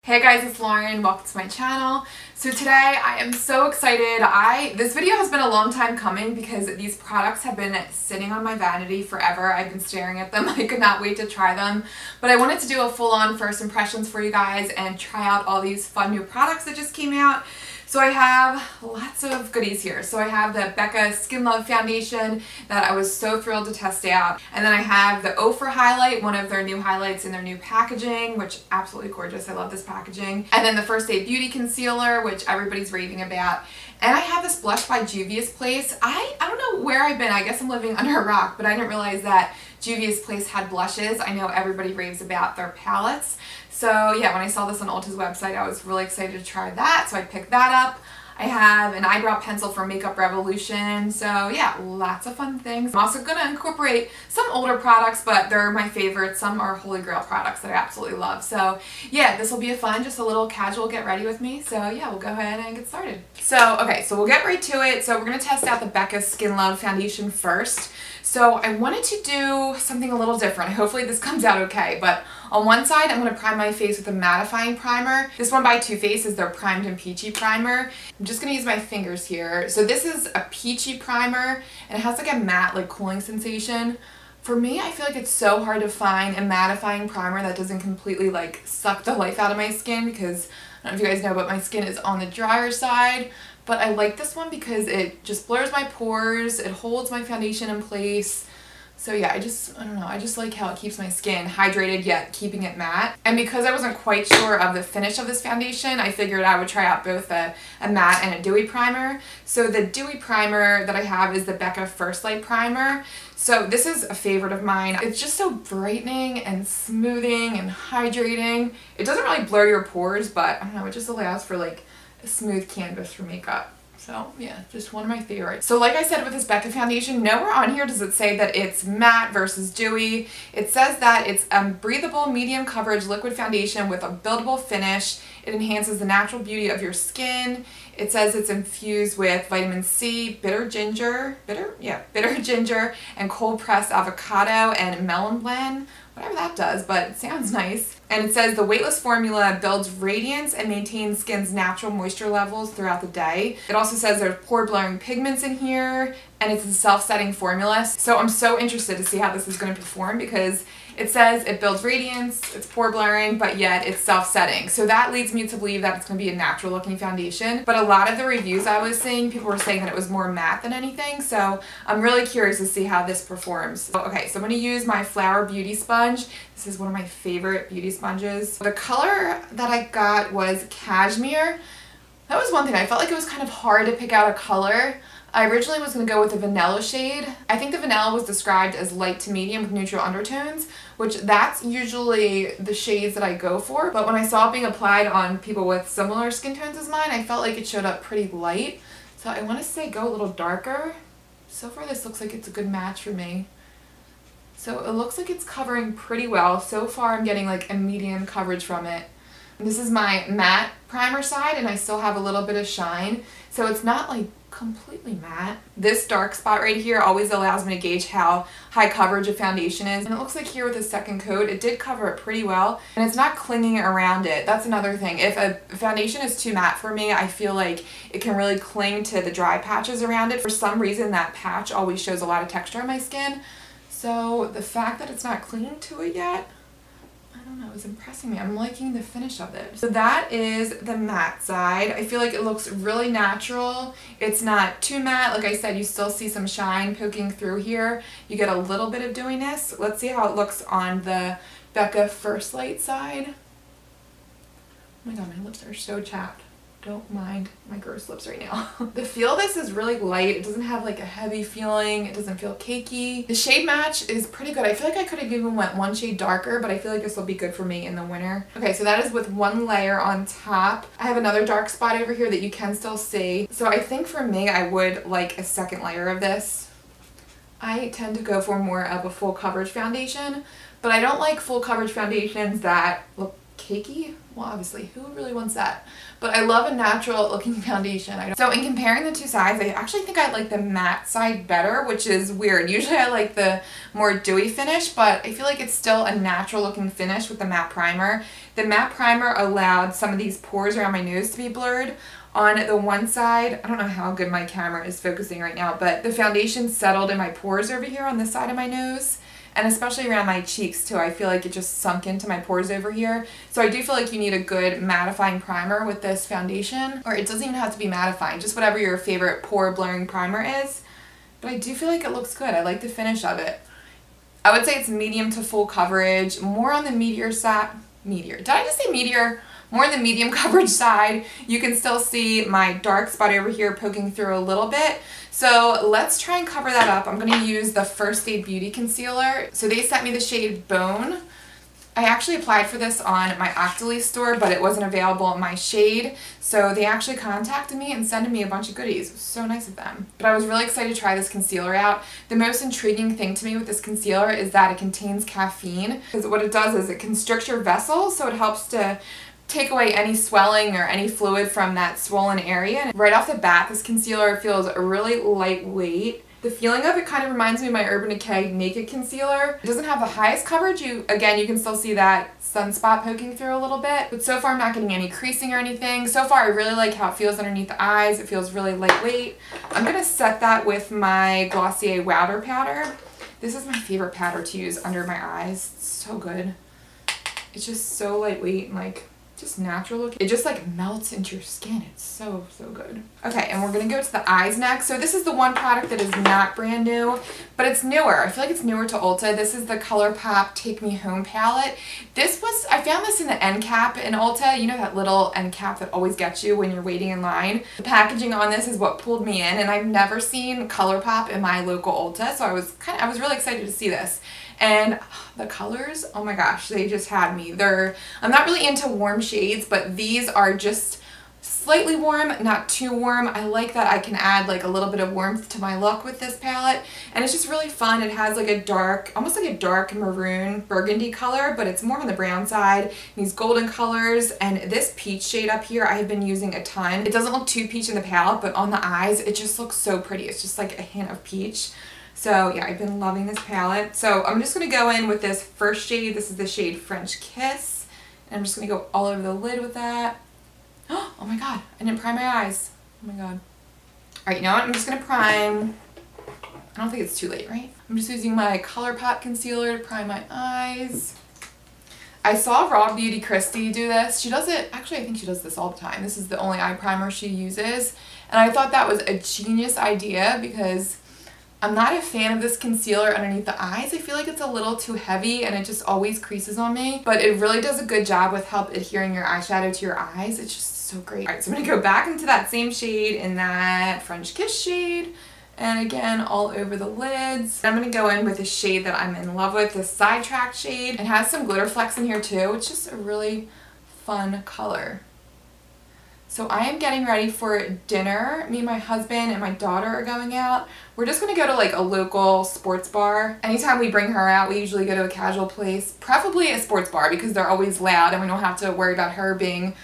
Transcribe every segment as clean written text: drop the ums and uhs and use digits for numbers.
Hey guys, it's Lauren. Welcome to my channel. So today I am so excited. This video has been a long time coming because these products have been sitting on my vanity forever. I've been staring at them. I could not wait to try them. But I wanted to do a full-on first impressions for you guys and try out all these fun new products that just came out. So I have lots of goodies here. So I have the Becca Skin Love foundation that I was so thrilled to test out. And then I have the OFRA highlight, one of their new highlights in their new packaging, which absolutely gorgeous. I love this packaging. And then the First Aid Beauty concealer, which everybody's raving about. And I have this blush by Juvia's Place. I don't know where I've been. I guess I'm living under a rock, but I didn't realize that Juvia's Place had blushes. I know everybody raves about their palettes. So yeah, when I saw this on Ulta's website, I was really excited to try that. So I picked that up. I have an eyebrow pencil from Makeup Revolution. So yeah, lots of fun things. I'm also going to incorporate some older products, but they're my favorites. Some are Holy Grail products that I absolutely love. So yeah, this will be just a little casual get ready with me. So yeah, we'll go ahead and get started. So okay, so we'll get right to it. So we're going to test out the Becca Skin Love foundation first. So I wanted to do something a little different. Hopefully this comes out okay, but on one side I'm going to prime my face with a mattifying primer. This one by Too Faced is their Primed and Peachy primer. I'm just going to use my fingers here. So this is a peachy primer and it has like a matte like cooling sensation. For me, I feel like it's so hard to find a mattifying primer that doesn't completely like suck the life out of my skin because I don't know if you guys know, but my skin is on the drier side. But I like this one because it just blurs my pores, it holds my foundation in place. So yeah, I don't know, I just like how it keeps my skin hydrated yet keeping it matte. And because I wasn't quite sure of the finish of this foundation, I figured I would try out both a matte and a dewy primer. So the dewy primer that I have is the Becca First Light Primer. So this is a favorite of mine. It's just so brightening and smoothing and hydrating. It doesn't really blur your pores, but I don't know, it just allows for like a smooth canvas for makeup. So yeah, just one of my favorites. So like I said with this Becca foundation, nowhere on here does it say that it's matte versus dewy. It says that it's a breathable medium coverage liquid foundation with a buildable finish. It enhances the natural beauty of your skin. It says it's infused with vitamin C, bitter ginger, and cold pressed avocado and melon blend. Whatever that does, but it sounds nice. And it says the weightless formula builds radiance and maintains skin's natural moisture levels throughout the day. It also says there's pore blurring pigments in here and it's a self-setting formula. So I'm so interested to see how this is going to perform because it says it builds radiance, it's pore blurring, but yet it's self-setting. So that leads me to believe that it's going to be a natural looking foundation. But a lot of the reviews I was seeing, people were saying that it was more matte than anything. So I'm really curious to see how this performs. Okay, so I'm going to use my Flower Beauty Sponge. This is one of my favorite beauty sponges. The color that I got was Cashmere. That was one thing. I felt like it was kind of hard to pick out a color. I originally was going to go with the vanilla shade. I think the vanilla was described as light to medium with neutral undertones, which that's usually the shades that I go for. But when I saw it being applied on people with similar skin tones as mine, I felt like it showed up pretty light. So I want to say go a little darker. So far this looks like it's a good match for me. So it looks like it's covering pretty well. So far I'm getting like a medium coverage from it. And this is my matte primer side and I still have a little bit of shine. So it's not like completely matte. This dark spot right here always allows me to gauge how high coverage a foundation is. And it looks like here with the second coat, it did cover it pretty well. And it's not clinging around it. That's another thing. If a foundation is too matte for me, I feel like it can really cling to the dry patches around it. For some reason, that patch always shows a lot of texture on my skin. So the fact that it's not clinging to it yet, I don't know, it's impressing me. I'm liking the finish of it. So that is the matte side. I feel like it looks really natural. It's not too matte. Like I said, you still see some shine poking through here. You get a little bit of dewiness. Let's see how it looks on the Becca First Light side. Oh my god, my lips are so chapped. Don't mind my gross lips right now. The feel of this is really light. It doesn't have like a heavy feeling. It doesn't feel cakey. The shade match is pretty good. I feel like I could have even went one shade darker, but I feel like this will be good for me in the winter. Okay, so that is with one layer on top. I have another dark spot over here that you can still see. So I think for me, I would like a second layer of this. I tend to go for more of a full coverage foundation, but I don't like full coverage foundations that look cakey. Well, obviously, who really wants that? But I love a natural looking foundation. So in comparing the two sides, I actually think I like the matte side better, which is weird. Usually I like the more dewy finish, but I feel like it's still a natural looking finish with the matte primer. The matte primer allowed some of these pores around my nose to be blurred. On the one side, I don't know how good my camera is focusing right now, but the foundation settled in my pores over here on this side of my nose. And especially around my cheeks too, I feel like it just sunk into my pores over here. So I do feel like you need a good mattifying primer with this foundation. Or it doesn't even have to be mattifying, just whatever your favorite pore blurring primer is. But I do feel like it looks good. I like the finish of it. I would say it's medium to full coverage, more on the meteor side. Did I just say meteor? More on the medium coverage side. You can still see my dark spot over here poking through a little bit. So let's try and cover that up. I'm going to use the First Aid Beauty Concealer. So they sent me the shade Bone. I actually applied for this on my Octoly store, but it wasn't available in my shade. So they actually contacted me and sent me a bunch of goodies. It was so nice of them. But I was really excited to try this concealer out. The most intriguing thing to me with this concealer is that it contains caffeine. Because what it does is it constricts your vessels, so it helps to take away any swelling or any fluid from that swollen area. And right off the bat, this concealer feels really lightweight. The feeling of it kind of reminds me of my Urban Decay Naked Concealer. It doesn't have the highest coverage. Again, you can still see that sunspot poking through a little bit. But so far, I'm not getting any creasing or anything. So far, I really like how it feels underneath the eyes. It feels really lightweight. I'm going to set that with my Glossier Wowder powder. This is my favorite powder to use under my eyes. It's so good. It's just so lightweight and like just natural looking. It just like melts into your skin. It's so good. Okay, and we're gonna go to the eyes next. So this is the one product that is not brand new, but it's newer. I feel like it's newer to Ulta. This is the ColourPop Take Me Home palette. I found this in the end cap in Ulta. You know that little end cap that always gets you when you're waiting in line? The packaging on this is what pulled me in, and I've never seen ColourPop in my local Ulta, so I was really excited to see this. And the colors, oh my gosh, they just had me. I'm not really into warm shades, but these are just slightly warm, not too warm. I like that I can add like a little bit of warmth to my look with this palette. And it's just really fun. It has like a dark, almost like a dark maroon burgundy color, but it's more on the brown side. These golden colors, and this peach shade up here, I have been using a ton. It doesn't look too peach in the palette, but on the eyes, it just looks so pretty. It's just like a hint of peach. So yeah, I've been loving this palette. So I'm just going to go in with this first shade. This is the shade French Kiss. And I'm just going to go all over the lid with that. Oh my god, I didn't prime my eyes. Oh my god. Alright, you know what? I'm just going to prime. I don't think it's too late, right? I'm just using my ColourPop concealer to prime my eyes. I saw Raw Beauty Christy do this. She does it, actually I think she does this all the time. This is the only eye primer she uses. And I thought that was a genius idea because I'm not a fan of this concealer underneath the eyes. I feel like it's a little too heavy and it just always creases on me. But it really does a good job with help adhering your eyeshadow to your eyes. It's just so great. Alright, so I'm going to go back into that same shade in that French Kiss shade. And again, all over the lids. I'm going to go in with a shade that I'm in love with, this Sidetrack shade. It has some glitter flecks in here too. It's just a really fun color. So I am getting ready for dinner. Me and my husband and my daughter are going out. We're just going to go to like a local sports bar. Anytime we bring her out, we usually go to a casual place, preferably a sports bar because they're always loud and we don't have to worry about her being,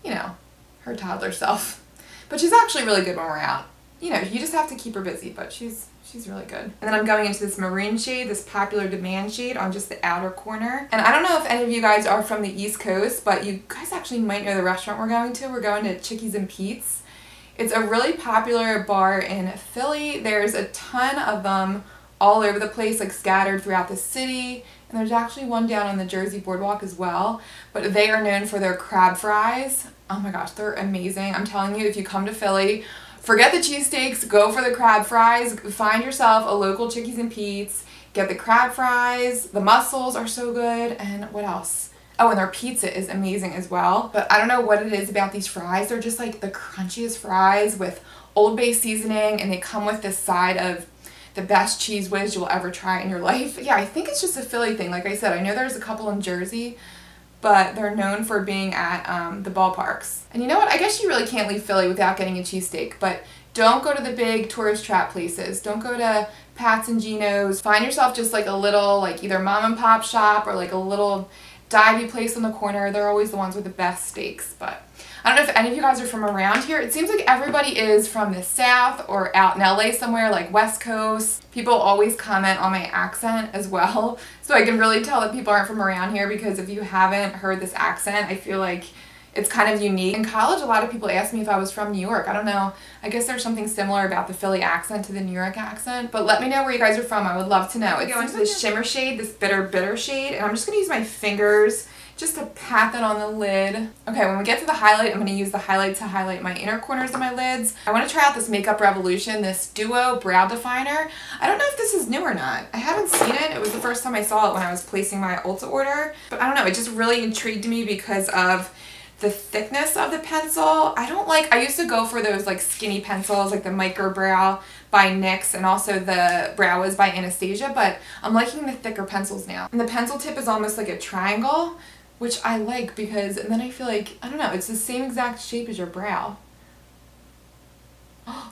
you know, her toddler self. But she's actually really good when we're out. You know, you just have to keep her busy, but she's really good. And then I'm going into this maroon shade, this Popular Demand shade on just the outer corner. And I don't know if any of you guys are from the East Coast, but you guys actually might know the restaurant we're going to. We're going to Chickies and Pete's. It's a really popular bar in Philly. There's a ton of them all over the place, like scattered throughout the city. And there's actually one down on the Jersey Boardwalk as well. But they are known for their crab fries. Oh my gosh, they're amazing. I'm telling you, if you come to Philly, forget the cheesesteaks, go for the crab fries. Find yourself a local Chickies and Pete's. Get the crab fries. The mussels are so good. And what else? Oh, and their pizza is amazing as well. But I don't know what it is about these fries. They're just like the crunchiest fries with Old Bay seasoning. And they come with this side of the best cheese whiz you'll ever try in your life. Yeah, I think it's just a Philly thing. Like I said, I know there's a couple in Jersey, but they're known for being at the ballparks. And you know what? I guess you really can't leave Philly without getting a cheesesteak, but don't go to the big tourist trap places. Don't go to Pat's and Gino's. Find yourself just like a little, like either mom and pop shop or like a little DEWY place on the corner. They're always the ones with the best steaks, but I don't know if any of you guys are from around here. It seems like everybody is from the South or out in LA somewhere, like West Coast. People always comment on my accent as well, so I can really tell that people aren't from around here, because if you haven't heard this accent, I feel like it's kind of unique. In college, a lot of people asked me if I was from New York. I don't know. I guess there's something similar about the Philly accent to the New York accent. But let me know where you guys are from. I would love to know. It's going to this shimmer shade, this bitter shade. And I'm just going to use my fingers just to pat that on the lid. Okay, when we get to the highlight, I'm going to use the highlight to highlight my inner corners of my lids. I want to try out this Makeup Revolution, this Duo Brow Definer. I don't know if this is new or not. I haven't seen it. It was the first time I saw it when I was placing my Ulta order. But I don't know. It just really intrigued me because of the thickness of the pencil. I used to go for those like skinny pencils, like the Micro Brow by NYX, and also the Brow Wiz by Anastasia, but I'm liking the thicker pencils now. And the pencil tip is almost like a triangle, which I like because, and then I feel like, I don't know, it's the same exact shape as your brow.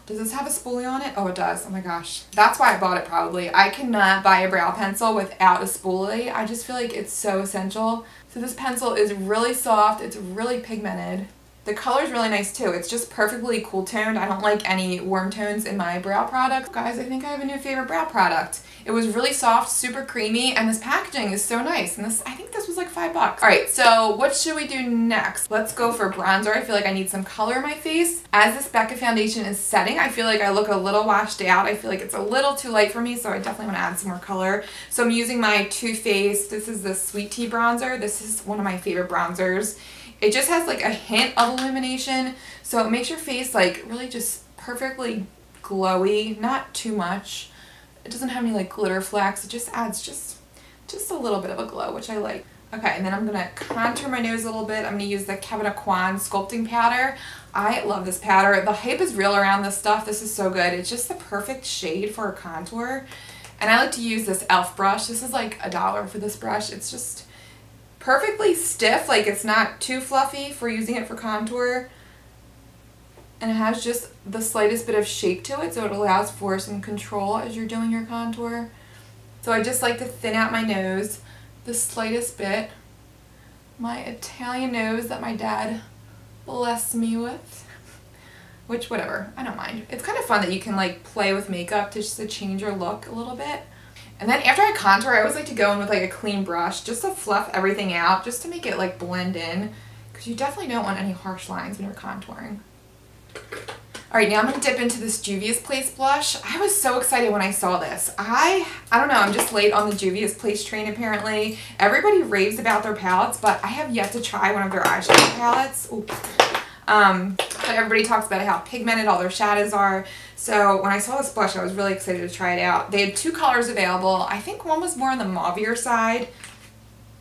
Does this have a spoolie on it? Oh, it does. Oh my gosh. That's why I bought it probably. I cannot buy a brow pencil without a spoolie. I just feel like it's so essential. So this pencil is really soft. It's really pigmented. The color is really nice too. It's just perfectly cool toned. I don't like any warm tones in my brow products. Guys, I think I have a new favorite brow product. It was really soft, super creamy, and this packaging is so nice. And I think this was like $5. All right, so what should we do next? Let's go for bronzer. I feel like I need some color in my face. As this Becca foundation is setting, I feel like I look a little washed out. I feel like it's a little too light for me, so I definitely want to add some more color. So I'm using my Too Faced. This is the Sweet Tea bronzer. This is one of my favorite bronzers. It just has like a hint of illumination, so it makes your face like really just perfectly glowy, not too much. It doesn't have any like glitter flecks. It just adds just a little bit of a glow, which I like. Okay, and then I'm gonna contour my nose a little bit. I'm gonna use the Aucoin sculpting powder. I love this powder. The hype is real around this stuff. This is so good. It's just the perfect shade for a contour. And I like to use this e.l.f. brush. This is like $1 for this brush. It's just perfectly stiff, like it's not too fluffy for using it for contour, and it has just the slightest bit of shape to it, so it allows for some control as you're doing your contour. So I just like to thin out my nose the slightest bit. My Italian nose that my dad blessed me with, which whatever, I don't mind. It's kind of fun that you can like play with makeup to just to change your look a little bit. And then after I contour, I always like to go in with like a clean brush just to fluff everything out, just to make it like blend in, because you definitely don't want any harsh lines when you're contouring. Alright, now I'm going to dip into this Juvia's Place blush. I was so excited when I saw this. I don't know, I'm just late on the Juvia's Place train apparently. Everybody raves about their palettes, but I have yet to try one of their eyeshadow palettes. Ooh. But everybody talks about how pigmented all their shadows are. So when I saw this blush, I was really excited to try it out. They had 2 colors available. I think one was more on the mauvier side.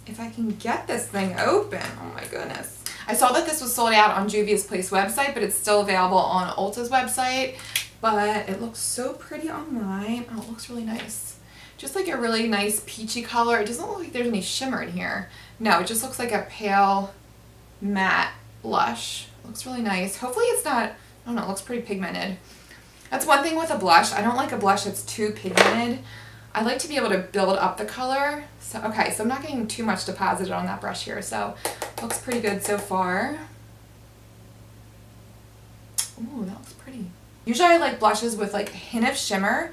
If I can get this thing open, oh my goodness. I saw that this was sold out on Juvia's Place website, but it's still available on Ulta's website. But it looks so pretty online. Oh, it looks really nice. Just like a really nice peachy color. It doesn't look like there's any shimmer in here. No, it just looks like a pale matte blush. It looks really nice. Hopefully it's not, I don't know, it looks pretty pigmented. That's one thing with a blush. I don't like a blush that's too pigmented. I like to be able to build up the color. So, okay, so I'm not getting too much deposited on that brush here, so looks pretty good so far. Ooh, that looks pretty. Usually I like blushes with like a hint of shimmer,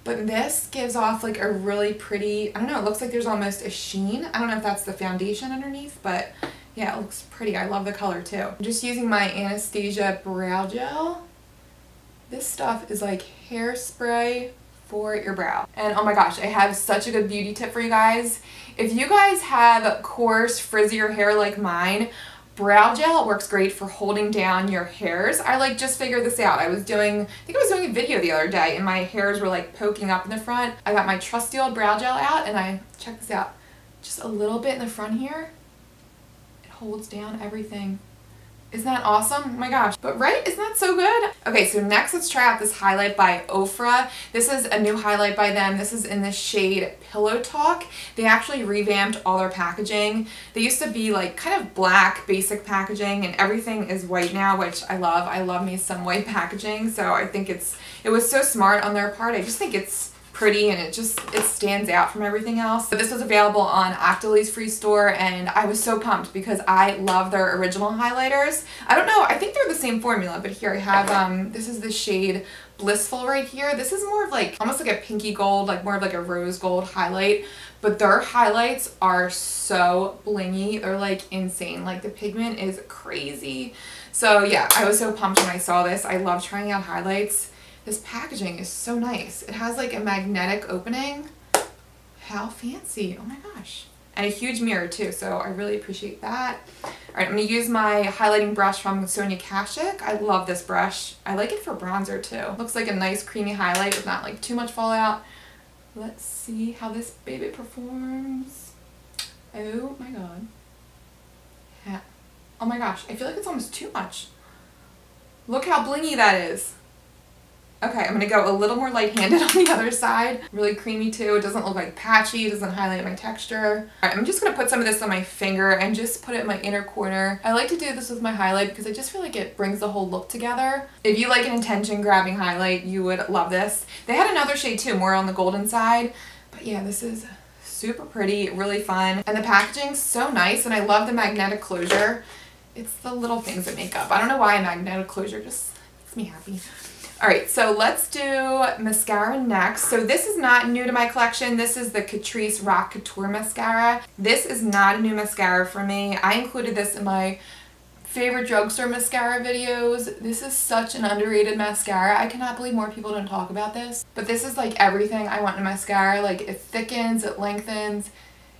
but this gives off like a really pretty, I don't know, it looks like there's almost a sheen. I don't know if that's the foundation underneath, but yeah, it looks pretty. I love the color too. I'm just using my Anastasia brow gel. This stuff is like hairspray for your brow. And oh my gosh, I have such a good beauty tip for you guys. If you guys have coarse, frizzier hair like mine, brow gel works great for holding down your hairs. I like just figured this out. I think I was doing a video the other day and my hairs were like poking up in the front. I got my trusty old brow gel out and check this out, just a little bit in the front here. It holds down everything. Isn't that awesome? Oh my gosh. But right? Isn't that so good? Okay, so next let's try out this highlight by OFRA. This is a new highlight by them. This is in the shade Pillow Talk. They actually revamped all their packaging. They used to be like kind of black basic packaging and everything is white now, which I love. I love me some white packaging. So I think it was so smart on their part. I just think it's pretty and it stands out from everything else. But this was available on Octoly's free store and I was so pumped because I love their original highlighters. I don't know, I think they're the same formula, but here I have, this is the shade Blissful right here. This is more of like, almost like a pinky gold, like more of like a rose gold highlight. But their highlights are so blingy. They're like insane. Like the pigment is crazy. So yeah, I was so pumped when I saw this. I love trying out highlights. This packaging is so nice. It has like a magnetic opening. How fancy. Oh my gosh. And a huge mirror too, so I really appreciate that. All right, I'm gonna use my highlighting brush from Sonia Kashuk. I love this brush. I like it for bronzer too. Looks like a nice creamy highlight with not like too much fallout. Let's see how this baby performs. Oh my god. Yeah. Oh my gosh, I feel like it's almost too much. Look how blingy that is. Okay, I'm going to go a little more light-handed on the other side. Really creamy too. It doesn't look like patchy. It doesn't highlight my texture. All right, I'm just going to put some of this on my finger and just put it in my inner corner. I like to do this with my highlight because I just feel like it brings the whole look together. If you like an attention-grabbing highlight, you would love this. They had another shade too, more on the golden side. But yeah, this is super pretty, really fun. And the packaging's so nice, and I love the magnetic closure. It's the little things that make up. I don't know why a magnetic closure just makes me happy. Alright, so let's do mascara next. So this is not new to my collection. This is the Catrice Rock Couture Mascara. This is not a new mascara for me. I included this in my favorite drugstore mascara videos. This is such an underrated mascara. I cannot believe more people don't talk about this. But this is like everything I want in a mascara. Like it thickens, it lengthens,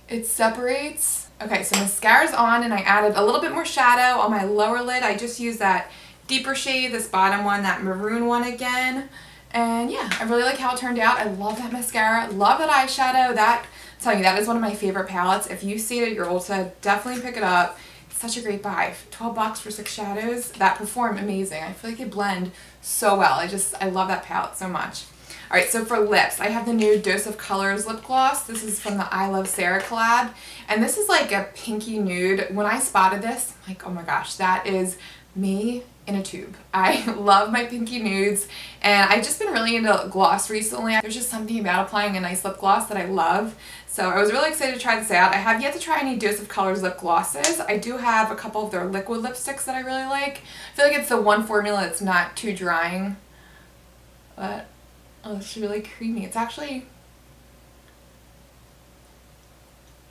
it separates. Okay, so mascara's on and I added a little bit more shadow on my lower lid. I just used that deeper shade, this bottom one, that maroon one again. And yeah, I really like how it turned out. I love that mascara, love that eyeshadow. That, I'm telling you, that is one of my favorite palettes. If you see it at your Ulta, definitely pick it up. It's such a great buy. 12 bucks for 6 shadows that perform amazing. I feel like they blend so well. I love that palette so much. Alright, so for lips, I have the new Dose of Colors lip gloss. This is from the ilovesarah collab. And this is like a pinky nude. When I spotted this, I'm like, oh my gosh, that is me in a tube. I love my pinky nudes, and I've just been really into gloss recently. There's just something about applying a nice lip gloss that I love. So I was really excited to try this out. I have yet to try any Dose of Colors lip glosses. I do have a couple of their liquid lipsticks that I really like. I feel like it's the one formula that's not too drying. But, oh, this is really creamy. It's actually,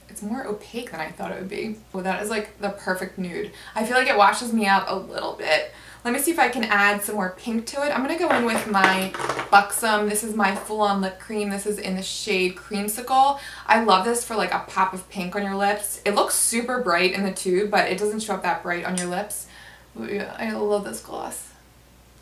it's more opaque than I thought it would be. Well, that is like the perfect nude. I feel like it washes me out a little bit. Let me see if I can add some more pink to it. I'm going to go in with my Buxom. This is my full-on lip cream. This is in the shade Creamsicle. I love this for like a pop of pink on your lips. It looks super bright in the tube, but it doesn't show up that bright on your lips. But yeah, I love this gloss.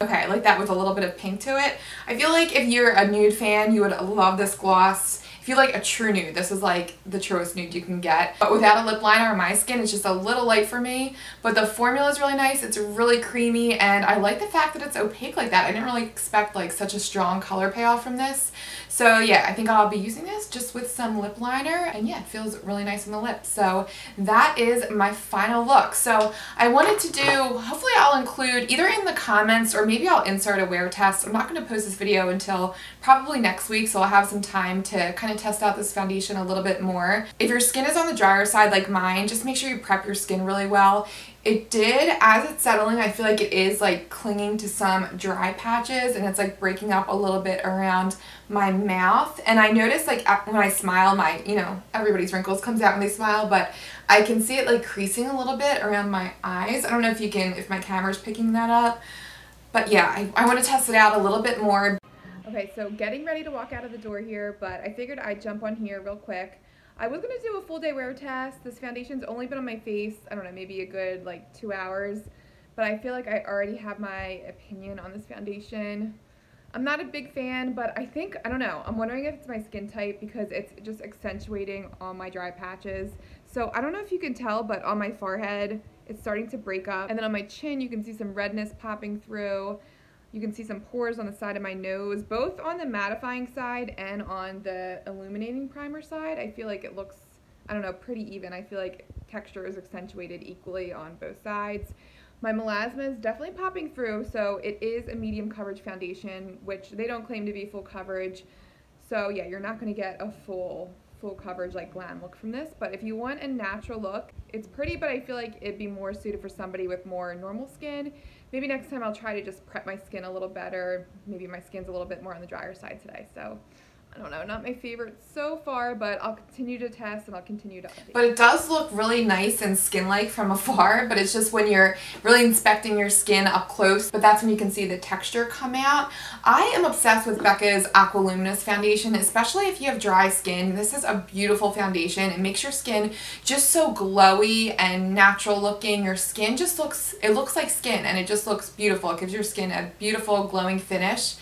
Okay, I like that with a little bit of pink to it. I feel like if you're a nude fan, you would love this gloss. If you like a true nude, this is like the truest nude you can get. But without a lip liner on my skin, it's just a little light for me. But the formula is really nice. It's really creamy, and I like the fact that it's opaque like that. I didn't really expect like such a strong color payoff from this. So yeah, I think I'll be using this just with some lip liner, and yeah, it feels really nice on the lips. So that is my final look. So I wanted to do, hopefully I'll include either in the comments or maybe I'll insert a wear test. I'm not going to post this video until probably next week, so I'll have some time to kind of test out this foundation a little bit more. If your skin is on the drier side like mine, just make sure you prep your skin really well. It did, as it's settling, I feel like it is like clinging to some dry patches, and it's like breaking up a little bit around my mouth. And I noticed like when I smile, my, you know, everybody's wrinkles comes out when they smile, but I can see it like creasing a little bit around my eyes. I don't know if you can, if my camera's picking that up, but yeah, I want to test it out a little bit more. Okay, so getting ready to walk out of the door here, but I figured I'd jump on here real quick. I was going to do a full day wear test. This foundation's only been on my face, I don't know, maybe a good like 2 hours, but I feel like I already have my opinion on this foundation. I'm not a big fan, but I think, I don't know, I'm wondering if it's my skin type because it's just accentuating all my dry patches. So I don't know if you can tell, but on my forehead, it's starting to break up. And then on my chin, you can see some redness popping through. You can see some pores on the side of my nose, both on the mattifying side and on the illuminating primer side. I feel like it looks, I don't know, pretty even. I feel like texture is accentuated equally on both sides. My melasma is definitely popping through, so it is a medium coverage foundation, which they don't claim to be full coverage. So yeah, you're not going to get a full coverage like glam look from this, but if you want a natural look, it's pretty, but I feel like it'd be more suited for somebody with more normal skin. Maybe next time I'll try to just prep my skin a little better. Maybe my skin's a little bit more on the drier side today, so I don't know, not my favorite so far, but I'll continue to test and I'll continue to update. But it does look really nice and skin-like from afar, but it's just when you're really inspecting your skin up close, but that's when you can see the texture come out. I am obsessed with Becca's Aqualuminous foundation, especially if you have dry skin. This is a beautiful foundation. It makes your skin just so glowy and natural looking. Your skin just looks like skin, and it just looks beautiful. It gives your skin a beautiful glowing finish.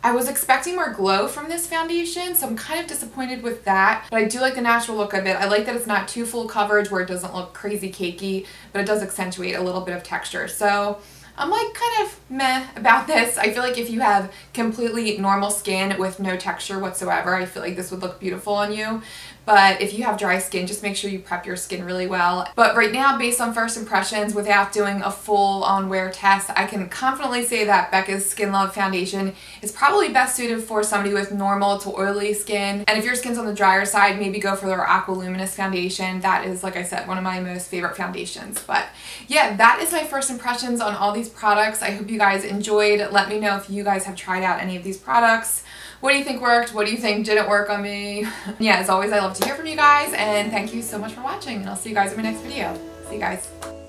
I was expecting more glow from this foundation, so I'm kind of disappointed with that, but I do like the natural look of it. I like that it's not too full coverage where it doesn't look crazy cakey, but it does accentuate a little bit of texture. So I'm like kind of meh about this. I feel like if you have completely normal skin with no texture whatsoever, I feel like this would look beautiful on you. But if you have dry skin, just make sure you prep your skin really well. But right now, based on first impressions, without doing a full on wear test, I can confidently say that Becca's Skin Love foundation is probably best suited for somebody with normal to oily skin. And if your skin's on the drier side, maybe go for their Aqualuminous foundation. That is, like I said, one of my most favorite foundations. But yeah, that is my first impressions on all these products. I hope you guys enjoyed. Let me know if you guys have tried out any of these products. What do you think worked? What do you think didn't work on me? Yeah, as always, I love to hear from you guys, and thank you so much for watching, and I'll see you guys in my next video. See you guys.